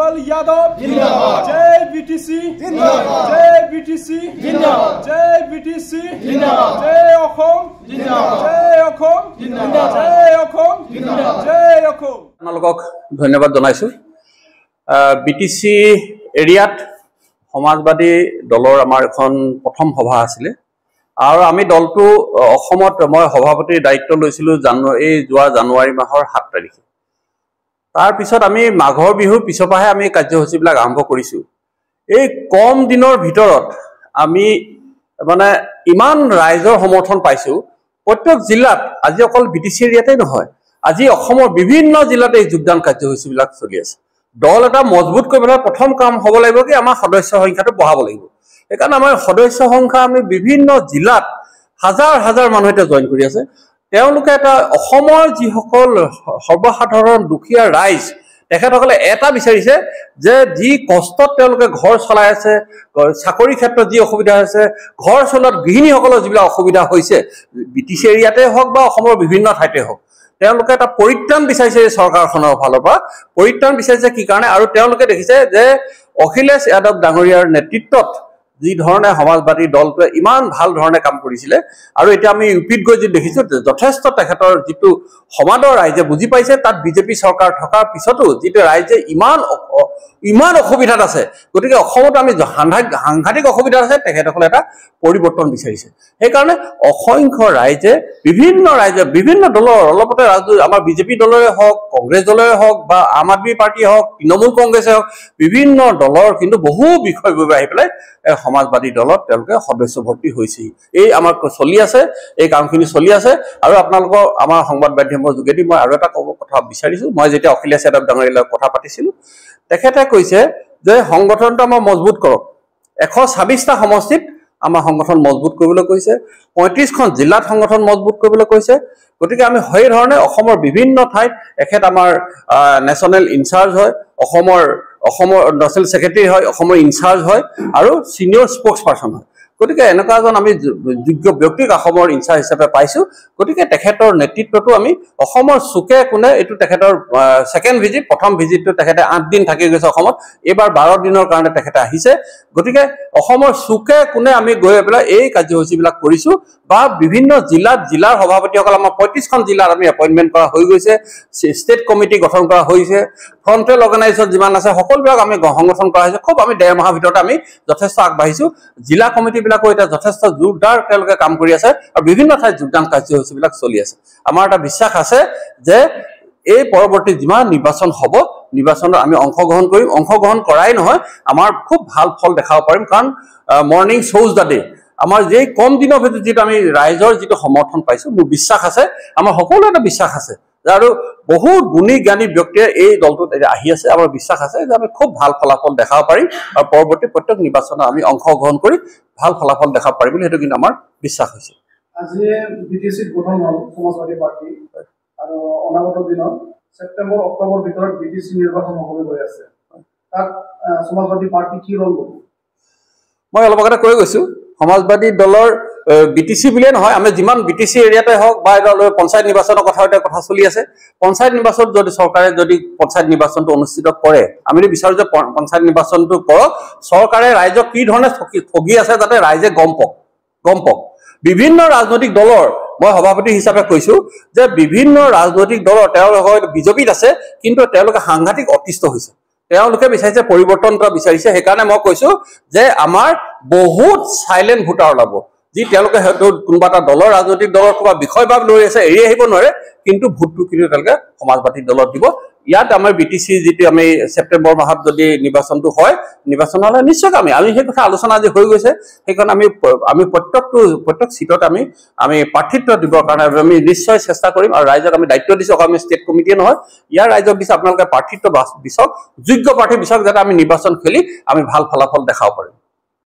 उज्जवल यादव जिंदाबाद जय बीटीसी जिंदाबाद जय बीटीसी जिंदाबाद जय बीटीसी जिंदाबाद जय অসম जिंदाबाद जय অসম जिंदाबाद जय অসম जिंदाबाद जय অসম আপোনালোকক ধন্যবাদ জনাইছো बीटीसी এৰিয়াত সমাজবাদী দলৰ আমাৰ এখন প্ৰথম সভা আছিল আৰু আমি দলটো অসমত মই সভাপতিৰ দায়িত্ব লৈছিলো যোৱা জানুৱাৰী মাহৰ 7 তাৰিখে তাৰ পিছত আমি মাঘৰ বিহুৰ পিছপাহে আমি কাৰ্যসূচীবিলাক আৰম্ভ কৰিছো এই কম দিনৰ ভিতৰত আমি মানে ইমান ৰাইজৰ সমৰ্থন পাইছো প্ৰত্যেক জিলাত আজি অকল বিটিচি এৰিয়াতে নহয় আজি অসমৰ বিভিন্ন জিলাতে যোগদান কাৰ্যসূচীবিলাক চলি আছে দল এটা মজবুত কৰিবলৈ প্ৰথম কাম হ'ব লাগিব কি আমাৰ সদস্য সংখ্যাটো বঢ়াব লাগিব একাৰণে আমাৰ সদস্য সংখ্যা আমি বিভিন্ন জিলাত হাজাৰ হাজাৰ মানুহ এটা জয়েন কৰি আছে তেওঁলোকে এটা অসমৰ যিসকল সৰ্বসাধাৰণ দুখীয়া ৰাইজ তেখেতসকলে এটা বিচাৰিছে যে যি কষ্টত তেওঁলোকে ঘৰ চলাই আছে চাকৰি ক্ষেত্ৰত যি অসুবিধা আছে ঘৰ চলাত গৃহিণীসকলৰ যিবিলাক অসুবিধা হৈছে বিটিচি এৰিয়াতে হওক বা অসমৰ বিভিন্ন ঠাইতে হওক তেওঁলোকে এটা পৰিত্ৰাণ বিচাৰিছে চৰকাৰখনৰ ফালৰ পৰা পৰিত্ৰাণ বিচাৰিছে কি কাৰণে আৰু তেওঁলোকে দেখিছে যে অখিলেশ যাদৱ ডাঙৰীয়াৰ নেতৃত্বত যি ধৰণে সমাজবাদী দলটোৱে ইমান ভাল ধৰণে কাম কৰিছিলে আৰু এতিয়া আমি ইউপিত গৈ যি দেখিছো যথেষ্ট তেখেতৰ যিটো সমাদৰ ৰাইজে বুজি পাইছে তাত বিজেপি চৰকাৰ থকাৰ পিছতো যিটো ৰাইজে ইমান অসুবিধাত আছে গতিকে অসমত আমি সাংঘাতিক অসুবিধা আছে তেখেতসকলে এটা পৰিৱৰ্তন বিচাৰিছে সেইকাৰণে অসংখ্য ৰাইজে বিভিন্ন দলৰ অলপতে আমাৰ বিজেপি দলৰে হওক কংগ্ৰেছ দলৰে হওক বা আম আদমি পাৰ্টি হওক তৃণমূল কংগ্ৰেছে হওক বিভিন্ন দলৰ কিন্তু বহু বিষয়বোৰ আহি পেলাই সমাজবাদী দলত তেওঁলোকে সদস্য ভৰ্তি হৈছে এই আমাৰ চলি আছে এই কামখিনি চলি আছে আৰু আপোনালোকৰ আমাৰ সংবাদ মাধ্যমৰ যোগেদি মই আৰু এটা কথা বিচাৰিছো মই যেতিয়া অখিলেশ যাদৱ ডাঙৰীয়াৰ লগত কথা পাতিছিলো তেখেতে কৈছে যে সংগঠনটো আমাৰ মজবুত কৰক 126টা সমষ্টিত আমাৰ সংগঠন মজবুত কৰিবলৈ কৈছে 35খন জিলাত সংগঠন মজবুত কৰিবলৈ কৈছে গতিকে আমি সেই ধৰণে অসমৰ বিভিন্ন ঠাইত এখেত আমাৰ নেশ্যনেল ইনচাৰ্জ হয় অসমৰ নেশ্যনেল সেক্ৰেটাৰী হয় অসমৰ ইনচাৰ্জ হয় আৰু সিনিয়ৰ স্পোক্স পাৰ্সন হয় গতিকে এনেকুৱা এজন আমি যোগ্য ব্যক্তিক অসমৰ ইনচাৰ্জ হিচাপে পাইছো গতিকে তেখেতৰ নেতৃত্বটো আমি অসমৰ সুকে কোনে এটো তেখেতৰ সেকেন্ড ভিজিট প্ৰথম ভিজিটটো তেখেতে 8 দিন থাকি গৈছে অসমত এবাৰ 12 দিনৰ কাৰণে তেখেতে আহিছে গতিকে অসমৰ সুকে কোনে আমি গৈ পেলাই এই কাৰ্যসূচীবিলাক কৰিছো বা বিভিন্ন জিলাৰ সভাপতিসকল আমাৰ 35খন জিলাত আমি এপইন্টমেন্ট কৰা হৈ গৈছে ষ্টেট কমিটি গঠন কৰা হৈছে ফ্ৰন্টেল অৰ্গানাইজেশ্যন যিমান আছে সকলোবিলাক আমি সংগঠন কৰা হৈছে খুব আমি 1.5 মাহৰ ভিতৰত আমি যথেষ্ট আগবাঢ়িছো জিলা কমিটি বিলাকো এটা যথেষ্ট জোৰদাৰ তেওঁলোকে কাম কৰি আছে আৰু বিভিন্ন ঠাইত যোগদান কাৰ্যসূচীবিলাক চলি আছে আমাৰ এটা বিশ্বাস আছে যে এই পৰৱৰ্তী যিমান নিৰ্বাচন হ'ব নিৰ্বাচনত আমি অংশগ্ৰহণ কৰাই নহয় আমাৰ খুব ভাল ফল দেখাব পাৰিম কাৰণ মৰ্নিং শোজ দা ডে আমাৰ যে কম দিনৰ ভিতৰত যেটো আমি ৰাইজৰ যেটো সমৰ্থন পাইছো মোৰ বিশ্বাস আছে আমাৰ সকলো এটা বিশ্বাস আছে আৰু বহুত গুণী জ্ঞানী ব্যক্তিয়ে এই দলটোত আহি আছে আমাৰ বিশ্বাস আছে যে আমি খুব ভাল ফলাফল দেখাব পাৰিম আৰু পৰৱৰ্তী প্ৰত্যেক নিৰ্বাচনত আমি অংশগ্ৰহণ কৰি ভাল ফলাফল দেখাব পাৰিম বুলি হেতু কিন্তু আমাৰ বিশ্বাস হৈছে আজি বিটিসি গঠন হল সমাজবাদী পাৰ্টি আৰু অনাগত দিনত সেপ্টেম্বৰ অক্টোবৰ ভিতৰত বিটিসি নিৰ্বাচন হ'বলৈ গৈ আছে তাত সমাজবাদী পাৰ্টি কি ৰল ল'ব মই অলপ আগতে কৈ গৈছো সমাজবাদী দলৰ বিটিসি বুলিয়ে নহয় আমি যিমান বিটিসি এৰিয়াতে হওক বা পঞ্চায়ত নিৰ্বাচনৰ কথা চলি আছে পঞ্চায়ত নিৰ্বাচন যদি চৰকাৰে যদি পঞ্চায়ত নিৰ্বাচনটো অনুষ্ঠিত কৰে আমি বিচাৰো যে পঞ্চায়ত নিৰ্বাচনটো কৰক চৰকাৰে ৰাইজক কি ধৰণে ঠগি আছে যাতে ৰাইজে গম পাওক বিভিন্ন ৰাজনৈতিক দলৰ মই সভাপতি হিচাপে কৈছো যে বিভিন্ন ৰাজনৈতিক দলৰ তেওঁলোকৰ বিজেপিত আছে কিন্তু তেওঁলোকে সাংঘাতিক অতিষ্ঠ হৈছে তেওঁলোকে বিচাৰিছে পৰিৱৰ্তনটা বিচাৰিছে সেইকাৰণে মই কৈছো যে আমাৰ বহুত সাইলেন্ট ভোটাৰ ওলাব যি তেওঁলোকে কোনবা এটা দলৰ ৰাজনৈতিক দলৰ কিবা বিষয় ভাব লৈ আছে এৰি আহিব নোৱাৰে কিন্তু ভোটটো কিন্তু তেওঁলোকে সমাজবাদী দলত দিব ইয়াত আমাৰ বিটিসি যেটি আমি সেপ্টেম্বৰ মাহত যদি নিৰ্বাচনটো হয় নিৰ্বাচন হলে নিশ্চয় আমি সেই কথা আলোচনা আজি হৈ গৈছে সেইকাৰণে আমি প্ৰত্যেক সিটত আমি প্ৰাৰ্থিত্ব দিবৰ কাৰণে আমি নিশ্চয় চেষ্টা কৰিম আৰু ৰাইজক আমি দায়িত্ব দিছো আমি ষ্টেট কমিটিয়ে নহয় ইয়াৰ ৰাইজক দিছে আপোনালোকে প্ৰাৰ্থিত্ব বিচাৰক যোগ্য প্ৰাৰ্থী বিচাৰক যাতে আমি নিৰ্বাচন খেলি আমি ভাল ফলাফল দেখাব পাৰিম